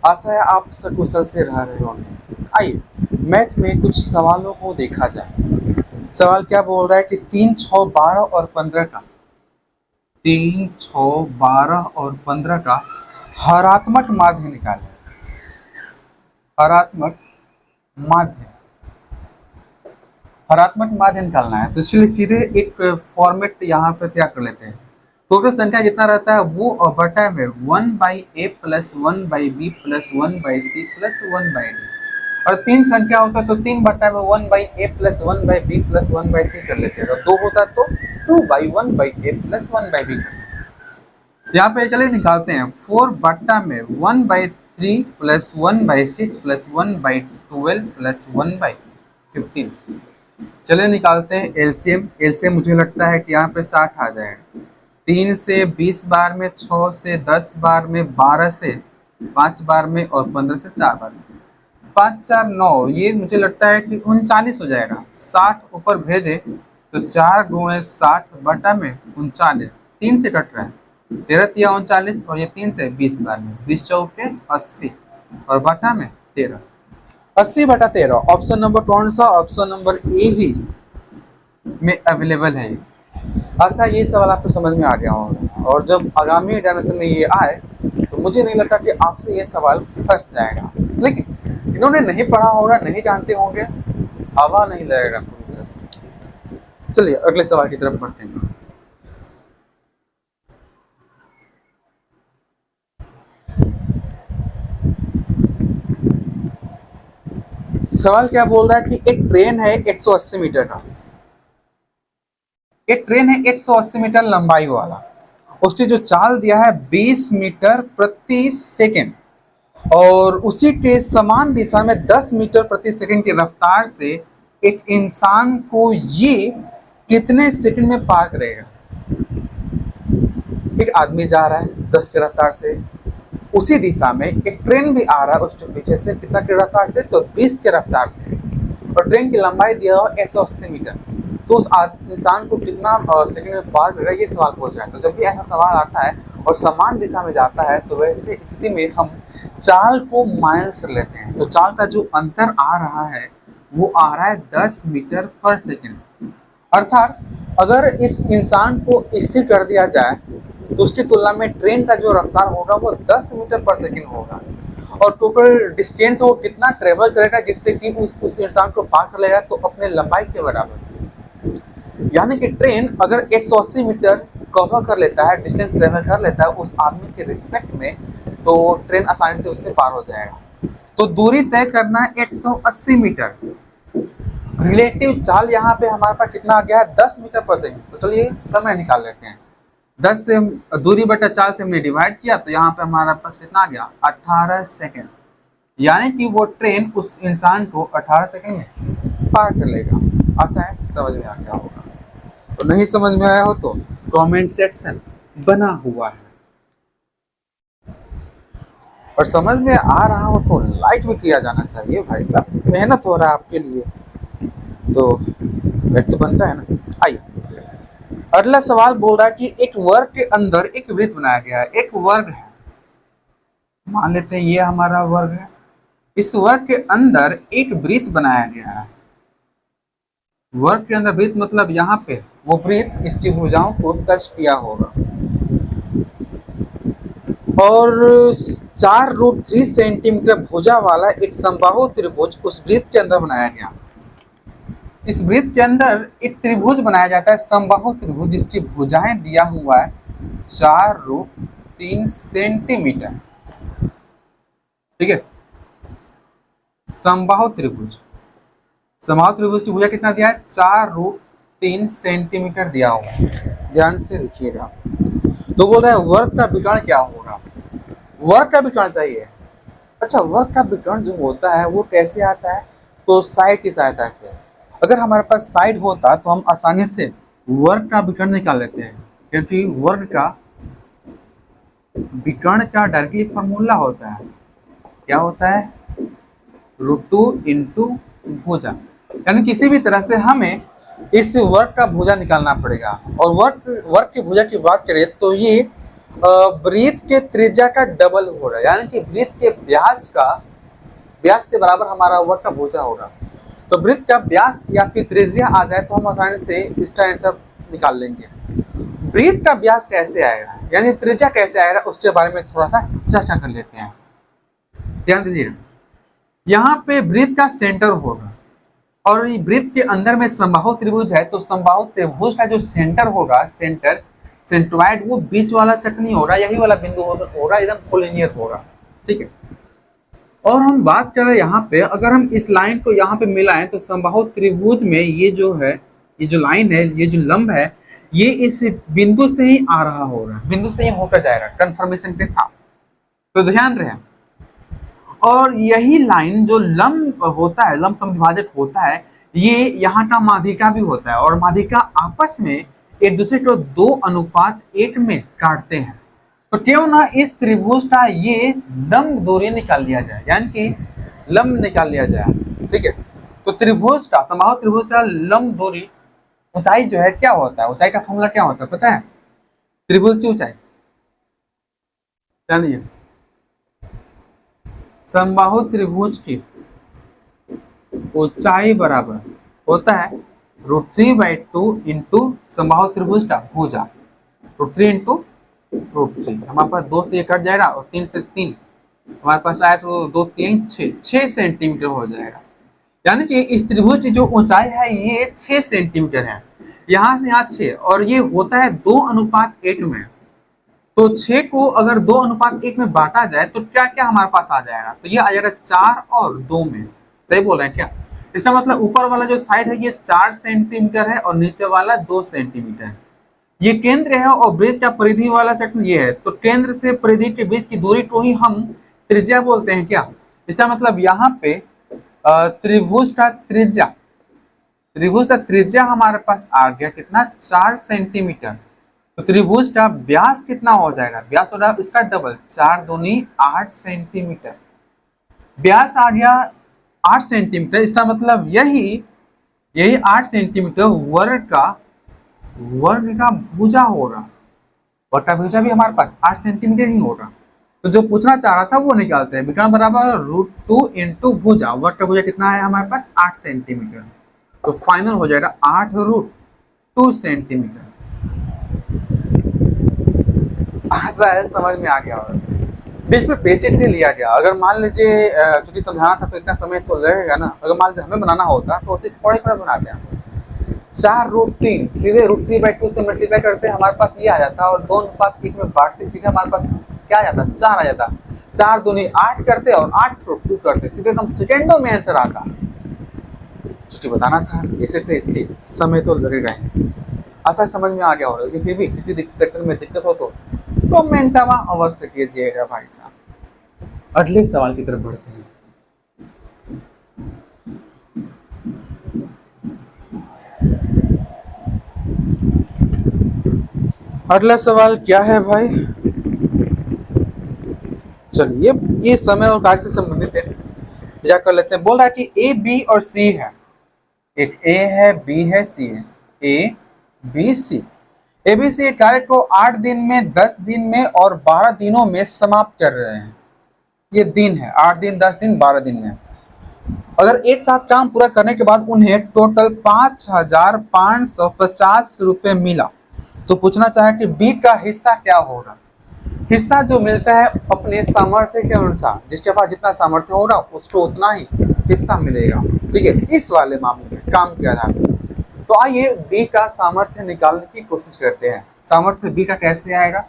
आशा है आप सकुशल से रह रहे होंगे। आइए मैथ में कुछ सवालों को देखा जाए। सवाल क्या बोल रहा है कि 3, 6, 12 और 15 का 3, 6, 12 और 15 का हरात्मक माध्य निकालें। हरात्मक माध्य हरात्मक माध्य निकालना है, तो इसलिए सीधे एक फॉर्मेट यहाँ पे तैयार कर लेते हैं। टोटल संख्या जितना रहता है वो बटा में 1/a plus 1/b plus 1/c plus 1/d, और 3 संख्या होता है तो 3 बटा में 1/a plus 1/b plus 1/c कर लेते हैं, और 2 होता है तो 2/1/a प्लस 1/b कर लेते हैं। यहाँ पे चलिए निकालते हैं। 4 बटा में 1/3 प्लस 1/6 प्लस 1/12 प्लस 1/15। चलिए निकालते हैं एलसीएम। एलसीएम मुझे लगता है कि यहाँ पे 60 आ जाएगा। 3 से 20 बार में, 6 से 10 बार में, 12 से 5 बार में और 15 से 4 बार में। 5 4 9, ये मुझे लगता है कि 39 हो जाएगा। 60 ऊपर भेजे तो 4 गुणे 60 बटा में 39, 3 से कट रहा है, 13 तिया 39 और ये 3 से 20 बार में, 20 चौके 80 और बटा में 13, 80 बटा 13। ऑप्शन नंबर कौन सा? ऑप्शन नंबर ए ही में अवेलेबल है। अच्छा, ये सवाल आपको समझ में आ गया होगा, और जब आगामी डायमेंशन में ये आए तो मुझे नहीं लगता कि आपसे ये सवाल फंस जाएगा, लेकिन जिन्होंने नहीं पढ़ा होगा, नहीं जानते होंगे, हवा नहीं लगेगा पूरी तरह से। चलिए अगले सवाल की तरफ बढ़ते हैं। सवाल क्या बोल रहा है कि एक ट्रेन है 180 मीटर का। एक ट्रेन है 180 मीटर लंबाई वाला, उसने जो चाल दिया है 20 मीटर प्रति सेकेंड, और उसी के समान दिशा में 10 मीटर प्रति सेकंड की रफ्तार से एक इंसान को ये कितने सेकंड में पार करेगा? एक आदमी जा रहा है 10 की रफ्तार से, उसी दिशा में एक ट्रेन भी आ रहा है उसके पीछे से, कितना की रफ्तार से? तो 20 की रफ्तार से, और ट्रेन की लंबाई दिया हुआ 180 मीटर, तो उस इंसान को कितना सेकंड में पार करेगा, ये सवाल पूछ रहा है। तो जब भी ऐसा सवाल आता है और समान दिशा में जाता है तो वैसे स्थिति में हम चाल को माइनस कर लेते हैं। तो चाल का जो अंतर आ रहा है वो आ रहा है 10 मीटर पर सेकंड। अर्थात अगर इस इंसान को स्थिर कर दिया जाए तो उसकी तुलना में ट्रेन का जो रफ्तार होगा वो 10 मीटर पर सेकंड होगा, और टोटल डिस्टेंस वो कितना ट्रेवल करेगा जिससे कि उस इंसान को पार कर लेगा, तो अपने लंबाई के बराबर। यानी कि ट्रेन अगर 180 मीटर कवर कर लेता है, डिस्टेंस ट्रेवल कर लेता है उस आदमी के रिस्पेक्ट में, तो ट्रेन आसानी से उससे पार हो जाएगा। तो दूरी तय करना है 180 मीटर। रिलेटिव चाल यहाँ पे हमारे पास कितना आ गया है? 10 मीटर पर सेकंड। तो चलिए समय निकाल लेते हैं। 10 से दूरी बटा 4 से हमने डिवाइड किया, तो यहाँ पे हमारे पास कितना आ गया? 18 सेकंड। यानी कि वो ट्रेन उस इंसान को 18 सेकंड में पार कर लेगा। आशा है समझ में आ गया होगा, तो नहीं समझ में आया हो तो कमेंट सेक्शन बना हुआ है, और समझ में आ रहा हो तो लाइक भी किया जाना चाहिए भाई साहब, मेहनत हो रहा है आपके लिए तो लाइक तो बनता है ना। आइए अगला सवाल बोल रहा है कि एक वर्ग के अंदर एक वृत्त बनाया गया है। एक वर्ग है, मान लेते हैं ये हमारा वर्ग है, इस वर्ग के अंदर एक वृत्त बनाया गया है। वर्ग के अंदर वृत्त मतलब यहाँ पे वो वृत्त इस त्रिभुजाओं को टच किया होगा, और 4√3 सेंटीमीटर भुजा वाला एक समबाहु त्रिभुज उस वृत्त के अंदर बनाया गया। इस वृत्त के अंदर एक त्रिभुज बनाया जाता है, समबाहु त्रिभुज, जिसकी भुजाएं दिया हुआ है 4√3 सेंटीमीटर। ठीक है, समबाहु त्रिभुज, समबाहु त्रिभुज की भुजा कितना दिया है? 4√3 सेंटीमीटर दिया हुआ है। ध्यान से देखिएगा। तो बोल रहे हैं वर्ग का विकर्ण क्या होगा? वर्ग का विकर्ण चाहिए। अच्छा, वर्ग का विकर्ण जो होता है वो कैसे आता है? तो साइड की सहायता से। अगर हमारे पास साइड होता तो हम आसानी से वर्ग का विकर्ण निकाल लेते हैं, क्योंकि वर्ग का विकर्ण का डायरेक्टली फॉर्मूला होता है, क्या होता है? √2 इंटू भुजा। यानी किसी भी तरह से हमें इस वर्ग का भुजा निकालना पड़ेगा। और वर्ग की भुजा की बात करें तो ये वृत्त के त्रिज्या का डबल हो रहा है, यानी कि वृत्त के व्यास से बराबर हमारा वक्र भुजा होगा। तो वृत्त का व्यास या फिर त्रिज्या आ जाए तो हम आसानी से इसका आंसर निकाल लेंगे। वृत्त का व्यास कैसे आएगा, यानी त्रिज्या कैसे आएगा, उसके बारे में थोड़ा सा चर्चा कर लेते हैं। ध्यान दीजिए, यहाँ पे वृत्त का सेंटर होगा और वृत्त के अंदर में समबाहु त्रिभुज है, तो समबाहु त्रिभुज का जो सेंटर होगा, सेंट्रॉइड, वो बीच वाला सेट नहीं होगा, यही वाला बिंदु होगा, एकदम कोलिनियर होगा। ठीक है। और हम बात कर रहे हैं यहाँ पे, अगर हम इस लाइन को यहाँ पे मिलाएं तो समबाहु त्रिभुज में ये जो है, ये जो लाइन है, ये जो लंब है, ये इस बिंदु से ही आ रहा होगा, बिंदु से ही होकर जाएगा कन्फर्मेशन के साथ। तो ध्यान रहे, और यही लाइन जो लंब होता है, लंब समद्विभाजक होता है, ये यहाँ का माध्यिका भी होता है, और माध्यिका आपस में एक दूसरे को 2:1 में काटते हैं। तो क्यों ना इस त्रिभुज का ये लंब दूरी निकाल लिया जाए, यानी कि लंब निकाल लिया जाए। ठीक है। तो त्रिभुज का, समबाहु त्रिभुज का लंब दूरी, ऊंचाई जो है क्या होता है, ऊंचाई का फॉर्मूला क्या होता है पता है? त्रिभुज की ऊंचाई जानिए, समबाहु त्रिभुज की ऊंचाई बराबर होता है √3/2 इंटू समबाहु त्रिभुज का भुजा, √3 इंटू √3। हमारे पास 2 से 1 कट जाएगा और 3 से 3 हमारे पास आया तो 2 3 6 सेंटीमीटर हो जाएगा। यानी कि इस त्रिभुज की जो ऊंचाई है ये 6 सेंटीमीटर है, यहाँ से यहाँ 6, और ये होता है 2:1 में। तो 6 को अगर 2:1 में बांटा जाए तो क्या क्या हमारे पास आ जाएगा, तो ये आ जाएगा 4 और 2 में। सही बोल रहे हैं क्या? इसका मतलब ऊपर वाला जो साइड है ये 4 सेंटीमीटर है और नीचे वाला 2 सेंटीमीटर है। ये केंद्र है और वृत्त का परिधि वाला सेक्शन ये है, तो केंद्र से परिधि के बीच की दूरी को ही हम त्रिज्या बोलते हैं क्या? इसका मतलब यहाँ पे त्रिभुज का त्रिज्या हमारे पास आ गया कितना, 4 सेंटीमीटर। तो त्रिभुज का व्यास कितना हो जाएगा, व्यास हो रहा है इसका डबल, 4 दूनी 8 सेंटीमीटर। व्यास आ गया 8 सेंटीमीटर, इसका मतलब यही 8 सेंटीमीटर वर्ग का भुजा होगा। वर्ग का भुजा भी हमारे पास 8 सेंटीमीटर ही होगा। तो जो पूछना चाह रहा था वो निकालते हैं। विकर्ण बराबर √2 इंटू भुजा, वर्ग का भुजा कितना है हमारे पास, 8 सेंटीमीटर। तो फाइनल हो जाएगा 8√2 सेंटीमीटर। ऐसा है, समझ में आ गया होगा। बीच में पेशेंट से लिया गया। अगर मान लीजिए चूंकि समझाना था तो इतना समय तो लगेगा ना, अगर मान लीजिए हमें बनाना होता तो उसे थोड़ा थोड़ा बनाते हैं। 4√3 सीधे √3/2 से मल्टीप्लाई करते हमारे पास ये आ जाता, और 2:1 में बांटते सीधे हमारे पास क्या आ जाता, 4 आ जाता। 4 दूनी 8 करते और 8√2 करते, सीधे एकदम सेकेंडों में आंसर आता। चूंकि बताना था ऐसे थे इसलिए समय तो लगेगा ही। ऐसा समझ में आ गया होगा, लेकिन फिर भी किसी सेक्शन में दिक्कत हो तो कमेंट अवश्य कीजिएगा भाई साहब। अगले सवाल की तरफ बढ़ते हैं। अगला सवाल क्या है भाई? चलिए, ये समय और कार्य से संबंधित है, विचार कर लेते हैं। बोल रहा है कि ए, बी और सी है, एक ए है, बी है, सी है, ए बी सी। एबीसी कार्य को 8 दिन में, 10 दिन में और 12 दिनों में समाप्त कर रहे हैं। ये दिन है 8 दिन, 10 दिन, 12 दिन में। अगर एक साथ काम पूरा करने के बाद उन्हें टोटल 5,550 रुपए मिला, तो पूछना चाहे कि बी का हिस्सा क्या होगा। हिस्सा जो मिलता है अपने सामर्थ्य के अनुसार, जिसके पास जितना सामर्थ्य होगा उसको उतना ही हिस्सा मिलेगा। ठीक है, इस वाले मामले में काम के आधार पर। तो आइए बी का सामर्थ्य निकालने की कोशिश करते हैं। सामर्थ्य बी का कैसे आएगा,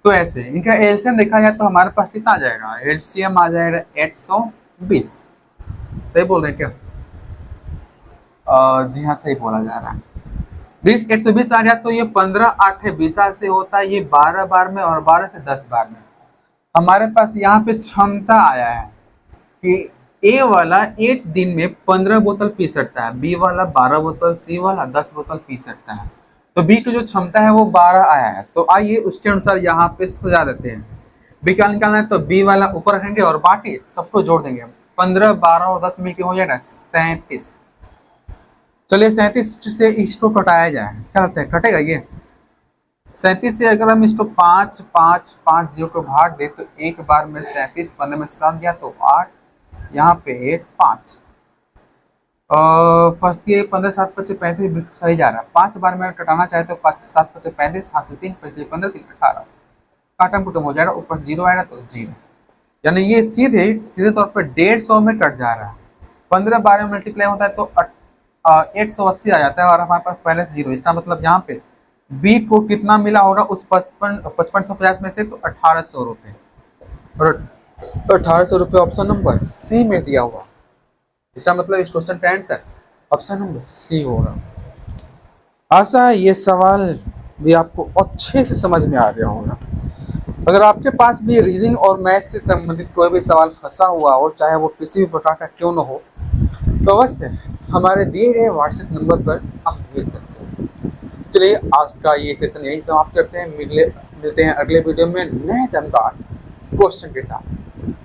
तो ऐसे इनका एलसीएम देखा जाए तो हमारे पास कितना आ जाएगा, एलसीएम आ जाएगा 120। सही बोल रहे हैं क्या? जी हाँ, सही बोला जा रहा है। 120 आ गया तो ये 15 8 20 से होता है, ये 12 बार में और 12 से 10 बार में। हमारे पास यहाँ पे क्षमता आया है कि ए वाला 1 दिन में 15 बोतल पी सकता है, बी वाला 12 बोतल, सी वाला 10 बोतल पी सकता है। तो बी की जो क्षमता है वो 12 आया है, तो आइए उसके अनुसार यहाँ पे सजा देते हैं। बी का निकालना है तो बी वाला ऊपर रखेंगे और बाकी सबको जोड़ देंगे। 15 12 और 10 मिलकर हो जाएगा 37। चलिए 37 से इसको कटाया जाए, क्या लगता है कटेगा ये? 37 से अगर हम इसको 5 5 5 0 को भाग दे तो एक बार में 37, 15 में 7 गया तो 8, यहाँ पे 8 5 फंसती है 15 7 पच्चीस 35 बिल्कुल सही जा रहा है। 5 बार में कटाना चाहे तो 5 7 पच्चीस 35, हाथ से 3 पच्चीस 15 3 18, काटम कुटम हो जाएगा, ऊपर 0 आएगा तो 0, यानी ये सीधे सीधे तौर पर 150 में कट जा रहा है। 15 बार में मल्टीप्लाई होता है तो 880 आ जाता है और हमारे पास पहले 0। इसका मतलब यहाँ पे बी को कितना मिला होगा उस 5550 में से, तो 1800 रुपये, और 1800 रुपये ऑप्शन नंबर सी में दिया हुआ। इसका मतलब इस क्वेश्चन का आंसर ऑप्शन नंबर सी होगा। आशा है ये सवाल भी आपको अच्छे से समझ में आ गया होगा। अगर आपके पास भी रीजनिंग और मैथ से संबंधित कोई भी सवाल फंसा हुआ हो, चाहे वो किसी भी प्रकार का क्यों न हो, तो अवश्य हमारे दिए गए व्हाट्सएप नंबर पर आप भेज सकते हैं। चलिए आज का ये सेशन यही समाप्त करते हैं। मिलते हैं अगले वीडियो में नए दमदार क्वेश्चन के साथ।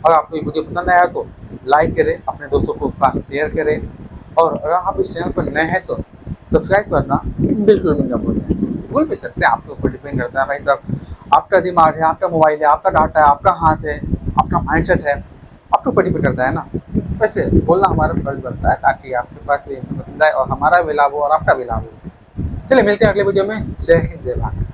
अगर आपको ये वीडियो पसंद आया तो लाइक करें, अपने दोस्तों को पास शेयर करें, और अगर आप इस चैनल पर नए हैं तो सब्सक्राइब करना बिल्कुल भी ना भूलें। भूल भी सकते हैं, आपके ऊपर डिपेंड करता है भाई साहब। आपका दिमाग है, आपका मोबाइल है, आपका डाटा है, आपका हाथ है, आपका माइंडसेट है, आपके ऊपर डिपेंड करता है ना। वैसे बोलना हमारा फर्ज बनता है ताकि आपके पास ये पसंद आए और हमारा भी लाभ हो और आपका भी लाभ हो। चलिए मिलते हैं अगले वीडियो में। जय हिंद, जय भारत।